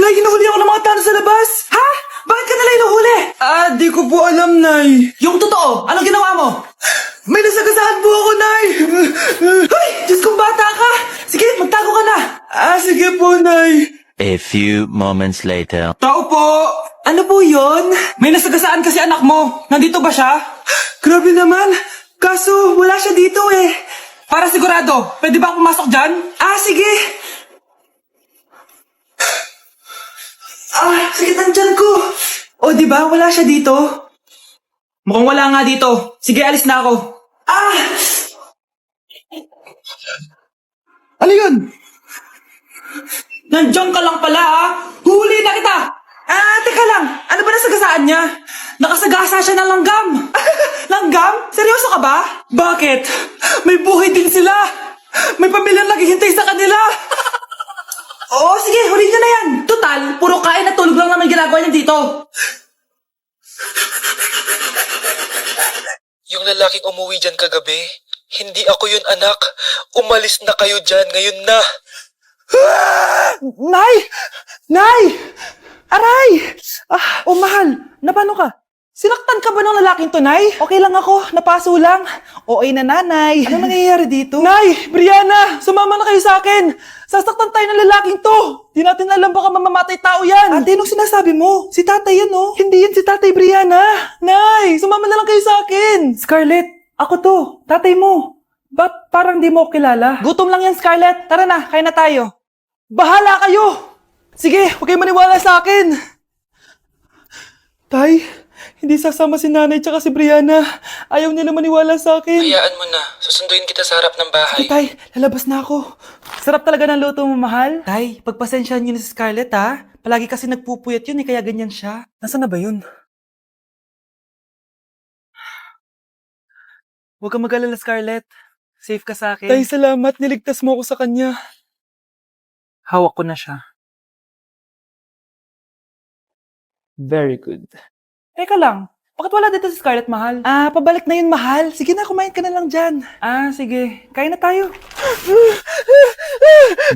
Nay, hinuhuli ako ng mga tao sa labas. Ha? Bakit ka nila hinuhuli? Di ko po alam, Nay. Yung totoo, anong ginawa mo? May nasagasaan po ako, Nay. Hoy, Diyos kong bata ka. Sige, magtago ka na. Sige po, Nay. A few moments later. Tao po! Ano po yon? May nasagasaan kasi anak mo. Nandito ba siya? Grabe naman. Kaso, wala siya dito eh. Para sigurado, pwede ba ako pumasok dyan? Sige. Sakit ang tiyan ko. O, di ba? Wala siya dito. Mukhang wala nga dito. Sige, alis na ako. Ano yun? Nandiyan ka lang pala, ha? Huli na kita! Teka lang. Ano ba nasagasaan niya? Nakasagasa siya ng langgam. Langgam? Seryoso ka ba? Bakit? May buhay din sila. May pamilyang naghihintay sa kanila. Oo, sige. Huli niyo na yan. Total, puro kain at tulog lang naman ginagawa niya dito. Yung lalaking umuwi dyan kagabi, hindi ako yun, anak. Umalis na kayo dyan ngayon na. Nay! Nay! Aray! Mahal. Napano ka? Sinaktan ka ba ng lalaking to, Nay? Okay lang ako. Napaso lang. Okay na, nanay. Ano nangyayari dito? Nay! Brianna! Sumama na kayo sa akin! Sasaktan tayo ng lalaking to! Di natin alam baka mamamatay tao yan! Ate, anong sinasabi mo? Si tatay yan, oh. Hindi yan si tatay, Brianna! Nay! Sumama na lang kayo sa akin! Scarlett! Ako to! Tatay mo! Ba't parang di mo kilala? Gutom lang yan, Scarlett. Tara na, kain na tayo. Bahala kayo! Sige, huwag kayo maniwala sa akin! Tay, hindi sasama si nanay tsaka si Brianna. Ayaw nila maniwala sa akin. Hayaan mo na. Susunduin kita sa harap ng bahay. Tay, lalabas na ako. Sarap talaga ng luto mo, mahal. Tay, pagpasensyahan niyo na si Scarlett, ha? Palagi kasi nagpupuyat yun, kaya ganyan siya. Nasaan na ba yun? Huwag kang mag-alala, Scarlett. Safe ka sa akin. Tay, salamat. Niligtas mo ako sa kanya. Hawak ko na siya. Very good. Teka lang. Bakit wala dito si Scarlett, mahal? Pabalik na yun, mahal. Sige na, kumain ka na lang dyan. Sige. Kain na tayo.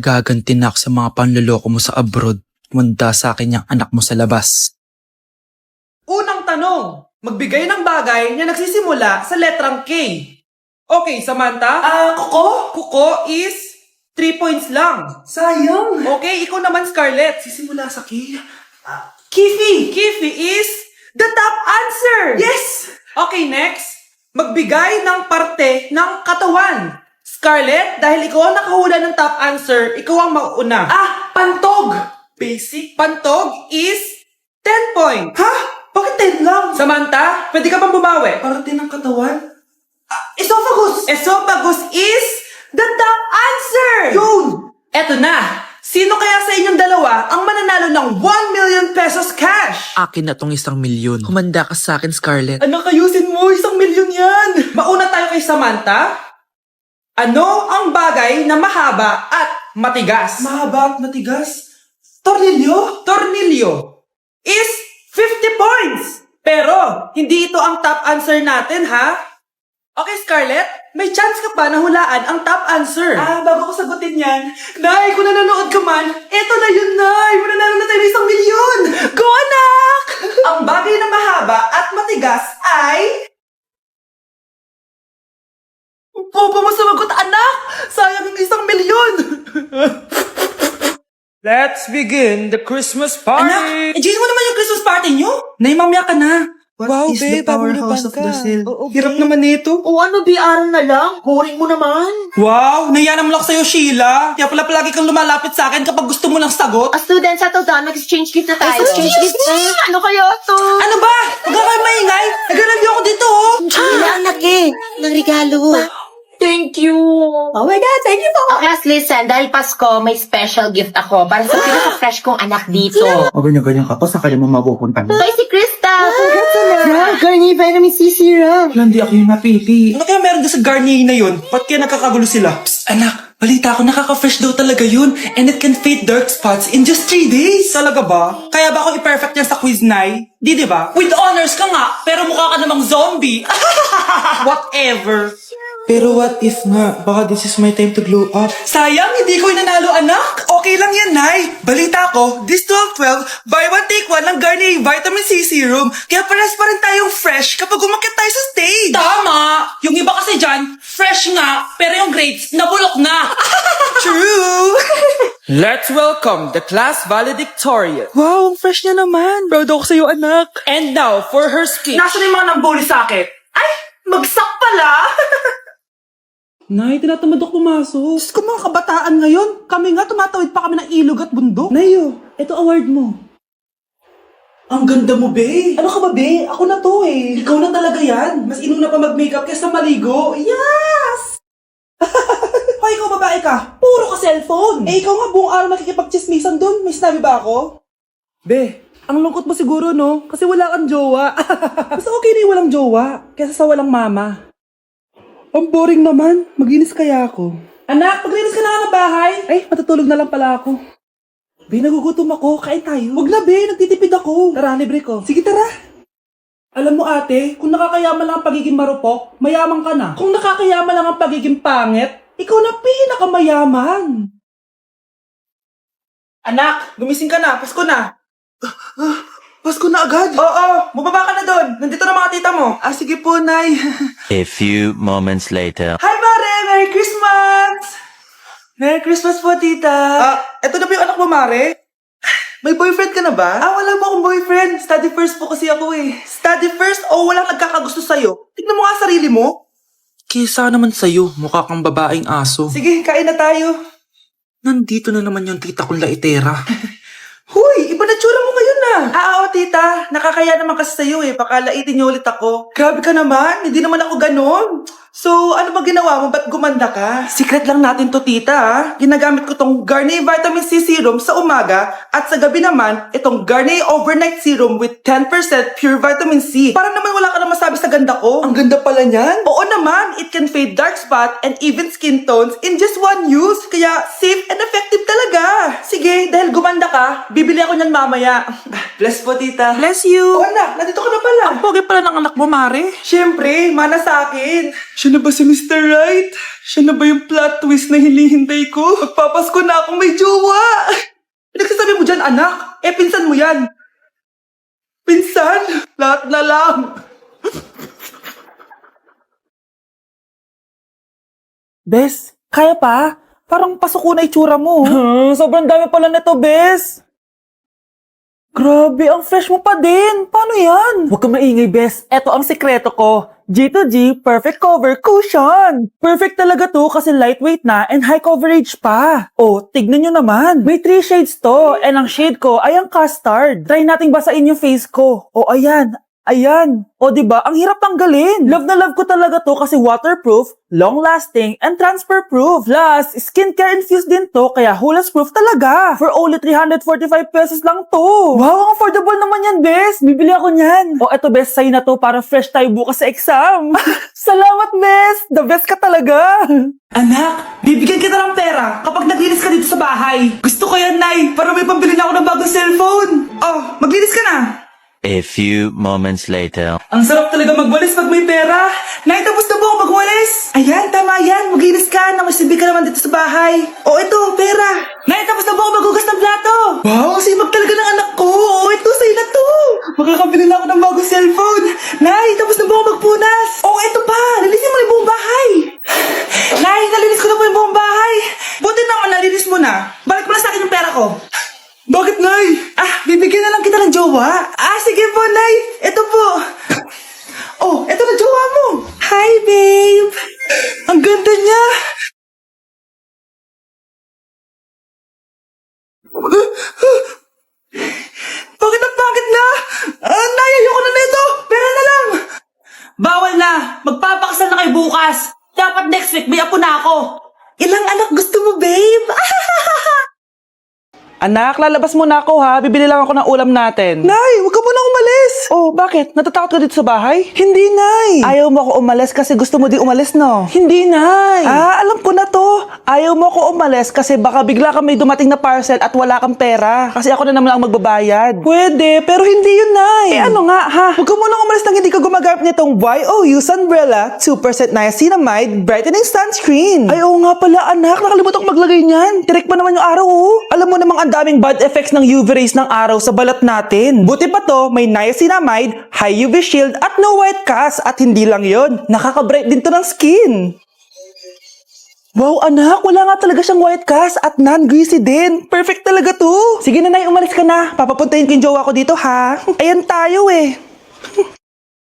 Gaganti na ako sa mga panloloko mo sa abroad. Manda sa akin yung anak mo sa labas. Unang tanong. Magbigay ng bagay na nagsisimula sa letrang K. Okay, Samantha? Kuko? Kuko is 3 points lang. Sayang. Okay, ikaw naman, Scarlett. Sisimula sa K. Kifi. Kifi is the top answer. Yes. Okay, next. Magbigay ng parte ng katawan. Scarlett, dahil ikaw ang nakahula ng top answer, ikaw ang mauuna. Pantog. Basic. Pantog is 10 points. Ha? Bakit 10 lang? Samantha, pwede ka bang bumawi? Parte ng katawan? Esophagus. Esophagus is the top answer. Yun. Eto na. Sino kaya sa inyong dalawa ang mananalo ng 1 million pesos cash? Akin na tong 1 milyon. Kumanda ka sa akin, Scarlett. Anak, ayusin mo. 1 milyon yan. Mauna tayo kay Samantha. Ano ang bagay na mahaba at matigas? Mahaba at matigas? Tornilyo? Tornilyo is 50 points. Pero, hindi ito ang top answer natin, ha? Okay, Scarlett, may chance ka pa na hulaan ang top answer. Bago ko sagutin yan, Nay, kung nanonood ka man, eto na yun, Nay! Mananalo na tayo ng 1 milyon! Go, anak! Ang bagay na mahaba at matigas ay... Bobo mo sumagot, anak! Sayang yung 1 milyon! Let's begin the Christmas party! Anak, enjoy mo naman yung Christmas party nyo? Nay, mamaya ka na. What is the powerhouse of Brazil? Hirap naman nito. O ano, BR na lang? Boring mo naman. Wow, nahiya naman ako sa'yo, Sheila. Kaya pala palagi kang lumalapit sa akin kapag gusto mo ng sagot. Student, settle down. Mag-exchange gift na tayo. Exchange gift? Ano kaya to? Ano ba? Huwag ka kayo maingay. Nag-review ako dito, oh. Sheila, anak ng regalo. Thank you. Oh my God, thank you po. Class, listen. Dahil Pasko, may special gift ako para sa pinaka-fresh kong anak dito. O ganyan-ganyan ka pa, sa kanya mo mapupunta mo. Ito ay si Krista. Garnier Vitamin C Serum. Hindi ako yung napili. Ano kaya meron doon sa Garnier na yun? Ba't kaya nagkakagulo sila? Psst, anak. Balita ko, nakaka-fresh daw talaga yun. And it can fade dark spots in just 3 days. Talaga ba? Kaya ba ako i-perfect yan sa quiz, Nay? Di ba? With honors ka nga, pero mukha ka namang zombie. Whatever. Pero what if nga, baka this is my time to glow up. Sayang, hindi ko nanalo, anak. Okay lang yan, Nay. Balita ko, this 12-12, buy one take one ng Garnier Vitamin C Serum. Kaya pares pa rin tayong fresh kapag umakyat tayo sa stage. Tama! Yung iba kasi dyan, fresh nga, pero yung grades, nabulok na. True! Let's welcome the class valedictorian. Wow, ang fresh niya naman. Proud ako sa'yo, anak. And now, for her speech. Nasaan yung mga nambuli sa akin? Ay, bagsak pala! Nay, tinatamad ako pumasok. Diyos ko, mga kabataan ngayon. Kami nga, tumatawid pa kami ng ilog at bundok. Nayo, ito award mo. Ang ganda mo, be. Ano ka ba, be? Ako na to, eh. Ikaw na talaga yan. Mas inuna pa mag-makeup kaysa maligo. Yes! Hoy, ikaw babae ka. Puro ka cellphone. Eh, ikaw nga buong araw nakikipag-chismisan dun. May sinabi ba ako? Be, ang lungkot mo siguro, no? Kasi wala kang jowa. Mas okay na yung walang jowa kaysa sa walang mama. Ang boring naman. Maginis kaya ako. Anak, maglinis ka na nga ng bahay. Ay, matutulog na lang pala ako. Be, nagugutom ako. Kain tayo. Huwag na, be. Nagtitipid ako. Tara, libre ko. Sige, tara. Alam mo, ate, kung nakakayaman lang ang pagiging marupok, mayaman ka na. Kung nakakayaman lang ang pagiging pangit, ikaw na pinakamayaman. Anak, gumising ka na. Pasko na. Pasko na agad? Oo, bumaba ka na doon. Nandito na mga tita mo. Ah, sige po, Nay. A few moments later. Hi, Mare! Merry Christmas! Merry Christmas po, tita. Eto na ba yung anak mo, Mare? May boyfriend ka na ba? Wala po akong boyfriend. Study first po kasi ako eh. Study first o walang nagkakagusto sa'yo? Tignan mo nga sarili mo. Kisa naman sa'yo, mukha kang babaeng aso. Sige, kain na tayo. Nandito na naman yung tita kong laitera. Huy, iba na tsura mo ngayon na. Oo, tita. Nakakaya naman kasi sa'yo eh. Baka laitin niyo ulit ako. Grabe ka naman. Hindi naman ako ganon. So, ano ba ginawa mo? Ba't gumanda ka? Secret lang natin to, tita. Ginagamit ko tong Garnier Vitamin C Serum sa umaga at sa gabi naman, itong Garnier Overnight Serum with 10% pure vitamin C. Para naman wala ka na masabi sa ganda ko. Ang ganda pala niyan. Oo naman. It can fade dark spot and even skin tones in just one use. Kaya safe and effective talaga. Sige, dahil gumanda ka, bibili ako niyan mamaya. Bless po, tita. Bless you! Oo, anak. Nandito ka na pala. Ang pogi pala ng anak mo, Mare. Siyempre, mana sa akin. Siya na ba si Mr. Right? Siya na ba yung plot twist na hinihintay ko? Magpapasko na akong may jowa! Pinagsasabi mo dyan, anak? Eh, pinsan mo yan. Pinsan? Lahat na lang. Bes, kaya pa? Parang pasuko na itsura mo. Sobrang dami pala nito, Bes. Grabe, ang fresh mo pa din. Paano yan? Huwag kang maingay, Bes. Eto ang sikreto ko. G2G Perfect Cover Cushion. Perfect talaga to kasi lightweight na and high coverage pa. Oh, tignan nyo naman. May 3 shades to and ang shade ko ay ang custard. Try nating basain yung face ko. Oh, ayan. Ayan. O diba, ang hirap tanggalin. Love na love ko talaga to kasi waterproof, long-lasting, and transfer-proof. Plus, skincare infused din to kaya hulas-proof talaga. For only 345 pesos lang to. Wow, ang affordable naman yan, Bes. Bibili ako niyan. O eto, Bes, sa'yo na to para fresh tayo bukas sa exam. Salamat, Bes. The best ka talaga. Anak, bibigyan kita ng pera kapag naglinis ka dito sa bahay. Gusto ko yan, Nay, para may pambili na ako ng bagong cellphone. Oh, maglinis ka na. A few moments later. Ang sarap talaga magwalis pag may pera. Nay, tapos na po ako magwalis. Ayan, tama yan. Maglinis ka. Namasibi ka naman dito sa bahay. O, ito, pera. Nay, tapos na po ako maghugas ng plato. Wow, sipag talaga ng anak ko. O, ito, sa'yo na to. Makakabili na ako ng bagong cellphone. Nay, tapos na po ako magpunas. O, ito pa. Linisin mo yung buong bahay. Nay, nalinis ko na po yung buong bahay. Buti naman nalinis mo na. Balik mo na sa akin yung pera ko. Bakit, Nay? Bibigyan na lang kita ng jowa. Sige po, Nay. Ito po. Oh, ito na jowa mo. Hi, babe. Ang ganda niya. Bakit ang pangit na? Nay, ayoko na nito. Pera na lang. Bawal na. Magpapakasal na kayo bukas. Dapat next week may apo na ako. Ilang anak gusto mo, babe? Anak, lalabas muna ako ha. Bibili lang ako ng ulam natin. Nay, huwag ka muna umalis. Oh, bakit? Natatakot ka dito sa bahay? Hindi, Nay. Ayaw mo ako umalis kasi gusto mo di umalis, no? Hindi, Nay. Alam ko na to. Ayaw mo ako umalis kasi baka bigla ka may dumating na parcel at wala kang pera. Kasi ako na naman ang magbabayad. Pwede, pero hindi yun, Nay. Ano nga, ha? Huwag ka munang umalis nang hindi ka gumagamit nitong YOU Sunbrella 2% Niacinamide Brightening Sunscreen. Ay, oo nga pala, anak. Nakalimutan ko maglagay niyan. Direk pa naman yung araw, oh. Alam mo namang ang daming bad effects ng UV rays ng araw sa balat natin. Buti pa to, may niacinamide, high UV shield, at no white cast. At hindi lang yon, nakaka-bright din to ng skin. Wow, anak, wala nga talaga siyang white cast at non-greasy din. Perfect talaga to. Sige na, Nay, umalis ka na. Papapuntahin ko yung jowa ko dito, ha? Ayan tayo, eh.